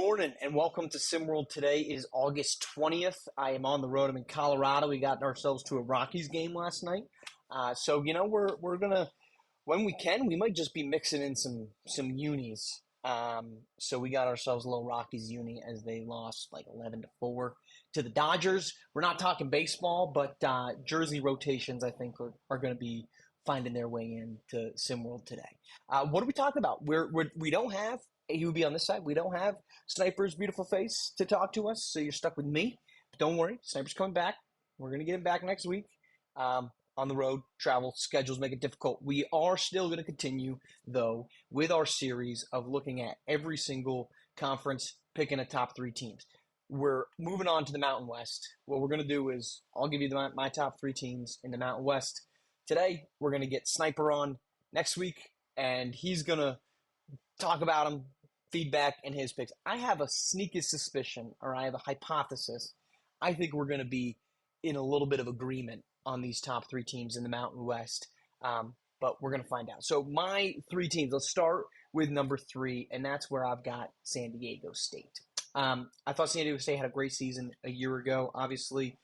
morning and welcome to SimWorld. Today is August 20th. I am on the road. I'm in Colorado. We got ourselves to a Rockies game last night. We're gonna when we can, we might just be mixing in some unis. So we got ourselves a little Rockies uni as they lost like 11-4 to the Dodgers. We're not talking baseball, but jersey rotations I think are going to be finding their way into SimWorld today. What are we talking about? We don't have he would be on this side. We don't have Sniper's beautiful face to talk to us, so you're stuck with me. But don't worry, Sniper's coming back. We're gonna get him back next week. On the road, travel schedules make it difficult. We are still going to continue, though, with our series of looking at every single conference, picking a top three teams. We're moving on to the Mountain West. What we're going to do is I'll give you my top three teams in the Mountain West. Today, we're going to get Sniper on next week, and he's going to talk about them, feedback, and his picks. I have a sneaky suspicion, or I have a hypothesis. I think we're going to be in a little bit of agreement on these top three teams in the Mountain West, but we're going to find out. So my three teams, let's start with number three, and that's where I've got San Diego State. I thought San Diego State had a great season a year ago. Obviously,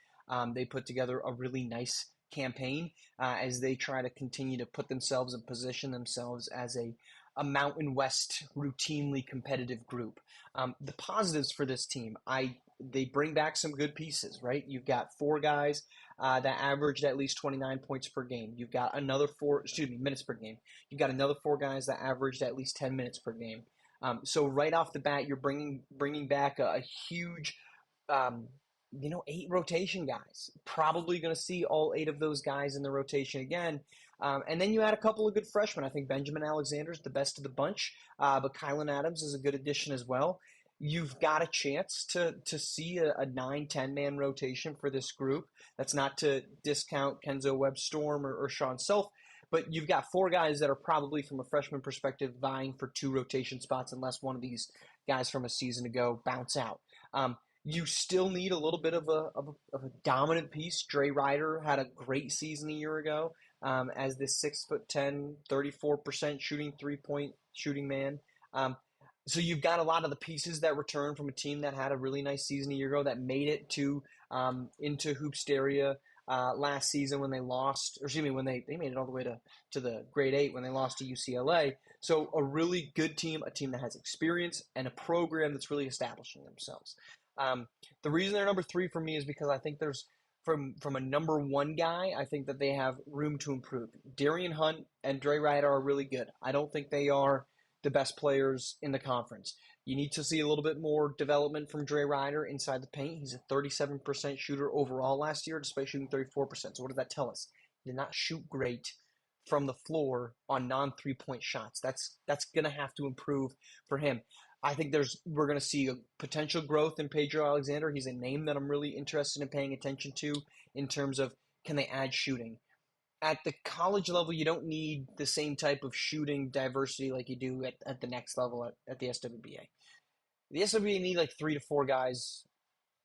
they put together a really nice campaign as they try to continue to put themselves and position themselves as a Mountain West routinely competitive group. The positives for this team, they bring back some good pieces, right? You've got four guys that averaged at least 29 points per game. You've got minutes per game. You've got another four guys that averaged at least 10 minutes per game. So right off the bat, you're bringing back a huge, 8 rotation guys. Probably going to see all 8 of those guys in the rotation again. And then you add a couple of good freshmen. I think Benjamin Alexander is the best of the bunch, but Kylan Adams is a good addition as well. You've got a chance to see a 9-10 man rotation for this group. That's not to discount Kenzo Webb-Storm or Sean Self, but you've got four guys that are probably, from a freshman perspective, vying for 2 rotation spots unless one of these guys from a season ago bounce out. You still need a little bit of a dominant piece. Dre Ryder had a great season a year ago as this 6'10", 34% shooting 3-point shooting man. So you've got a lot of the pieces that return from a team that had a really nice season a year ago that made it to into Hoopsteria last season when they lost, or excuse me, when they made it all the way to the grade 8 when they lost to UCLA. So a really good team, a team that has experience and a program that's really establishing themselves. The reason they're number 3 for me is because I think there's from a number 1 guy, I think that they have room to improve. Darian Hunt and Dre Ryder are really good. I don't think they are the best players in the conference. You need to see a little bit more development from Dre Ryder inside the paint. He's a 37% shooter overall last year, despite shooting 34%. So what does that tell us? He did not shoot great from the floor on non-3-point shots. That's going to have to improve for him. I think we're going to see a potential growth in Pedro Alexander. He's a name that I'm really interested in paying attention to in terms of, can they add shooting? At the college level, you don't need the same type of shooting diversity like you do at the next level at the SWBA. The SWBA need like 3 to 4 guys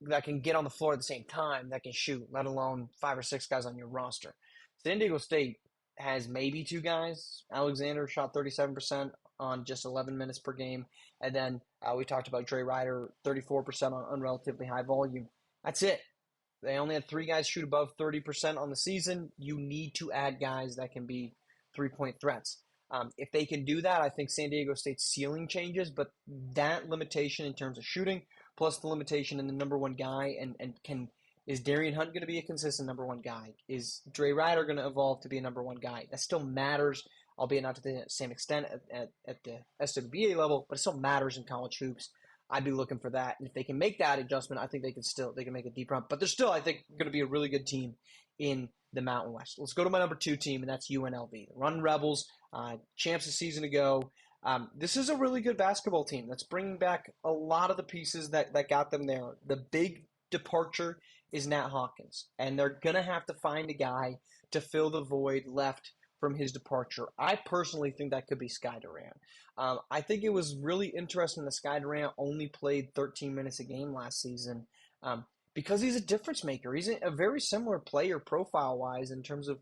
that can get on the floor at the same time that can shoot, let alone 5 or 6 guys on your roster. San Diego State has maybe 2 guys. Alexander shot 37% on just 11 minutes per game. And then we talked about Dre Ryder, 34% on relatively high volume. That's it. They only had 3 guys shoot above 30% on the season. You need to add guys that can be 3-point threats. If they can do that, I think San Diego State's ceiling changes, but that limitation in terms of shooting, plus the limitation in the number 1 guy, is Darian Hunt going to be a consistent number 1 guy? Is Dre Ryder going to evolve to be a number 1 guy? That still matters, albeit not to the same extent at the SWBA level, but it still matters in college hoops. I'd be looking for that. And if they can make that adjustment, I think they can make a deep run. But they're still, I think, going to be a really good team in the Mountain West. Let's go to my number 2 team, and that's UNLV. The Run Rebels, champs a season ago. This is a really good basketball team that's bringing back a lot of the pieces that got them there. The big departure is Nat Hawkins, and they're going to have to find a guy to fill the void left from his departure. I personally think that could be Sky Durant. I think it was really interesting that Sky Durant only played 13 minutes a game last season because he's a difference maker. He's a very similar player profile-wise in terms of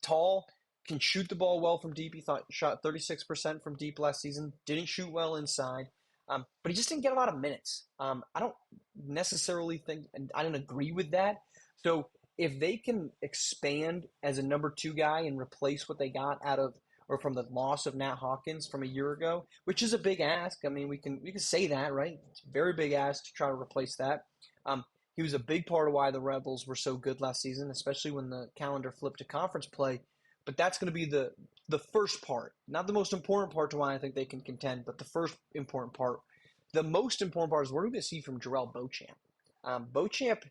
tall, can shoot the ball well from deep. He shot 36% from deep last season, didn't shoot well inside. But he just didn't get a lot of minutes. I don't necessarily think, and I don't agree with that. So if they can expand as a number two guy and replace what they got out of or from the loss of Nat Hawkins from a year ago, which is a big ask. I mean, we can say that, right? It's a very big ask to try to replace that. He was a big part of why the Rebels were so good last season, especially when the calendar flipped to conference play. But that's going to be the first part, not the most important part to why I think they can contend, but the first important part. The most important part is what are we going to see from Jarrell Beauchamp? Beauchamp,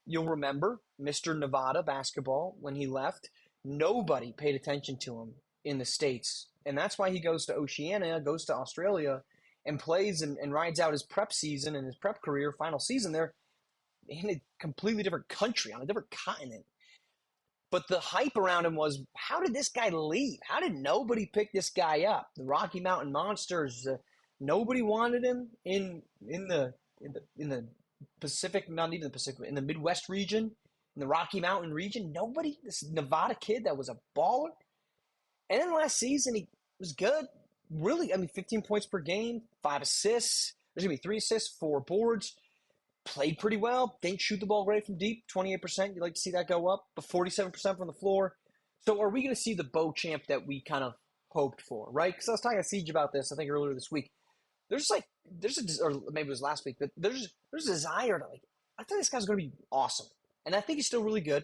you'll remember, Mr. Nevada basketball, when he left, nobody paid attention to him in the States. And that's why he goes to Oceania, goes to Australia, and plays and rides out his prep season and his prep career, final season there, in a completely different country, on a different continent. But the hype around him was, how did this guy leave? How did nobody pick this guy up? The Rocky Mountain Monsters, nobody wanted him in the Pacific, not even the Pacific, in the Midwest region, in the Rocky Mountain region. Nobody. This Nevada kid that was a baller. And then last season he was good. Really, I mean, 15 points per game, 5 assists. There's gonna be 3 assists, 4 boards. Played pretty well. Didn't shoot the ball great from deep, 28%. You'd like to see that go up, but 47% from the floor. So are we going to see the Beauchamp that we kind of hoped for, right? Because I was talking to Siege about this, I think, earlier this week. Or maybe it was last week, but there's a desire to, like, I think this guy's going to be awesome. And I think he's still really good.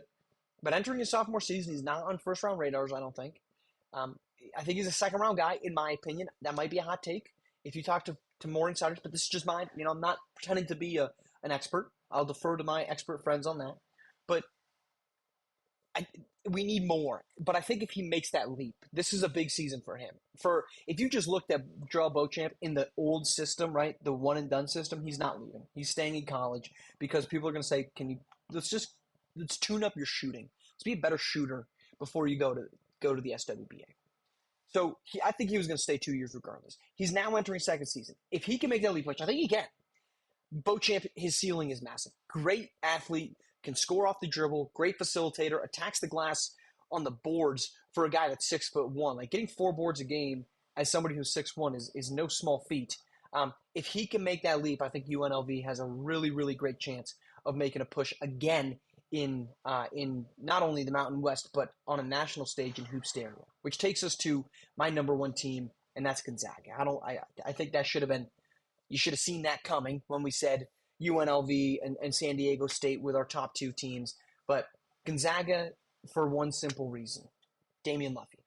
But entering his sophomore season, he's not on first-round radars, I don't think. I think he's a second-round guy, in my opinion. That might be a hot take if you talk to more insiders, but this is just mine. You know, I'm not pretending to be an expert. I'll defer to my expert friends on that. But we need more. But I think if he makes that leap, this is a big season for him. If you just looked at Jarrell Beauchamp in the old system, right, the one and done system, he's not leaving. He's staying in college because people are going to say, let's tune up your shooting. Let's be a better shooter before you go to the SWBA. So I think he was going to stay 2 years regardless. He's now entering second season. If he can make that leap, which I think he can, Beauchamp, his ceiling is massive. Great athlete, can score off the dribble, great facilitator, attacks the glass on the boards for a guy that's 6'1". Like, getting 4 boards a game as somebody who's 6'1" is no small feat. If he can make that leap, I think UNLV has a really, really great chance of making a push again in not only the Mountain West, but on a national stage in hoops area, which takes us to my number one team, and that's Gonzaga. I think that should have been, you should have seen that coming when we said UNLV and San Diego State with our top 2 teams. But Gonzaga, for one simple reason, Damian Luffy.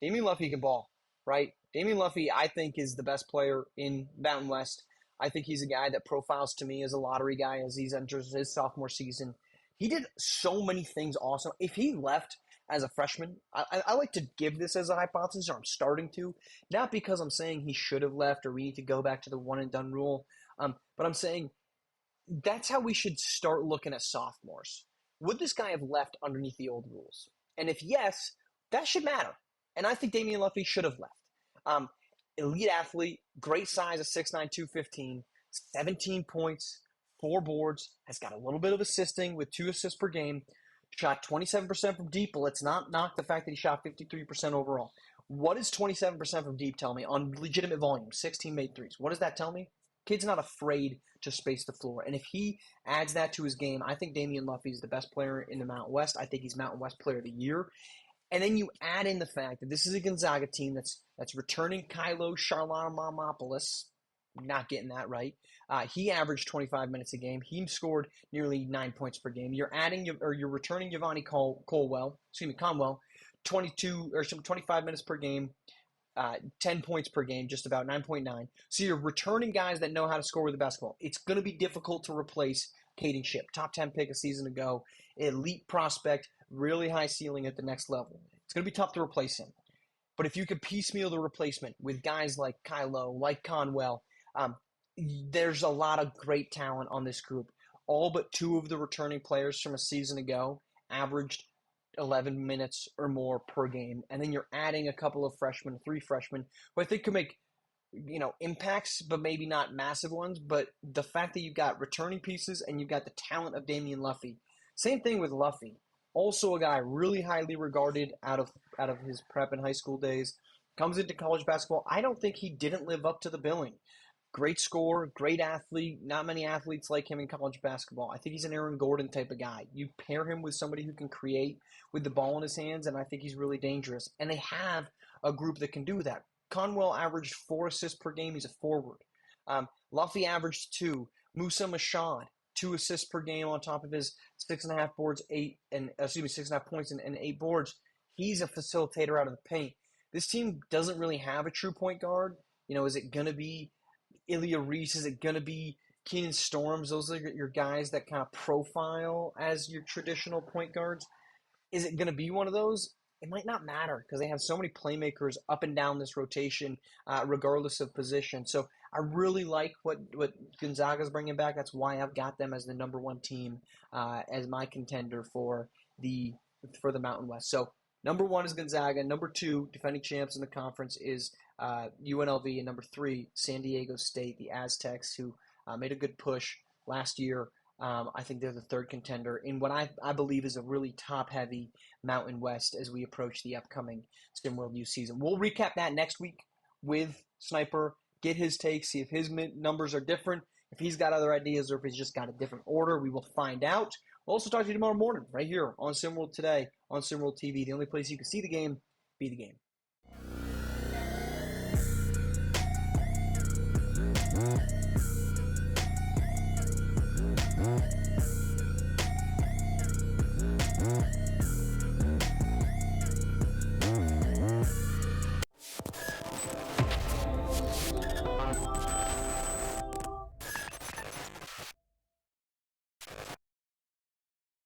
Damian Luffy can ball, right? Damian Luffy, I think, is the best player in Mountain West. I think he's a guy that profiles to me as a lottery guy as he enters his sophomore season. He did so many things awesome. If he left as a freshman, I like to give this as a hypothesis, or I'm starting to, not because I'm saying he should have left or we need to go back to the one and done rule, but I'm saying that's how we should start looking at sophomores. Would this guy have left underneath the old rules? And if yes, that should matter. And I think Damian Luffy should have left. Elite athlete, great size of 6'9", 215, 17 points, 4 boards, has got a little bit of assisting with 2 assists per game, shot 27% from deep, but let's not knock the fact that he shot 53% overall. What does 27% from deep tell me on legitimate volume? 16 made threes. What does that tell me? Kid's not afraid to space the floor. And if he adds that to his game, I think Damian Luffy is the best player in the Mountain West. I think he's Mountain West Player of the Year. And then you add in the fact that this is a Gonzaga team that's returning Kylo Charlamamopoulos. Not getting that right. He averaged 25 minutes a game. He scored nearly 9 points per game. You're returning Giovanni Conwell, 25 minutes per game, 10 points per game, just about 9.9. So you're returning guys that know how to score with the basketball. It's going to be difficult to replace Caden Shipp, top 10 pick a season ago, elite prospect, really high ceiling at the next level. It's going to be tough to replace him. But if you could piecemeal the replacement with guys like Kylo, like Conwell, there's a lot of great talent on this group. All but 2 of the returning players from a season ago averaged 11 minutes or more per game. And then you're adding a couple of freshmen, 3 freshmen, who I think could make, impacts, but maybe not massive ones. But the fact that you've got returning pieces and you've got the talent of Damian Luffy. Same thing with Luffy. Also a guy really highly regarded out of his prep and high school days. Comes into college basketball. I don't think he didn't live up to the billing. Great scorer, great athlete. Not many athletes like him in college basketball. I think he's an Aaron Gordon type of guy. You pair him with somebody who can create with the ball in his hands, and I think he's really dangerous. And they have a group that can do that. Conwell averaged 4 assists per game. He's a forward. Luffy averaged 2. Musa Mashad, 2 assists per game on top of his 6.5 boards, 6.5 points and 8 boards. He's a facilitator out of the paint. This team doesn't really have a true point guard. Is it going to be Ilya Reese? Is it going to be Keenan Storms? Those are your guys that kind of profile as your traditional point guards. Is it going to be one of those? It might not matter because they have so many playmakers up and down this rotation, regardless of position. So I really like what Gonzaga's bringing back. That's why I've got them as the number 1 team, as my contender for the Mountain West. So number 1 is Gonzaga. Number 2, defending champs in the conference, is UNLV. And number 3, San Diego State, the Aztecs, who made a good push last year. I think they're the 3rd contender in what I believe is a really top-heavy Mountain West as we approach the upcoming SimWorld U season. We'll recap that next week with Sniper, get his take, see if his numbers are different, if he's got other ideas, or if he's just got a different order. We will find out. We'll also talk to you tomorrow morning right here on SimWorld Today on SimWorld TV, the only place you can see the game, be the game.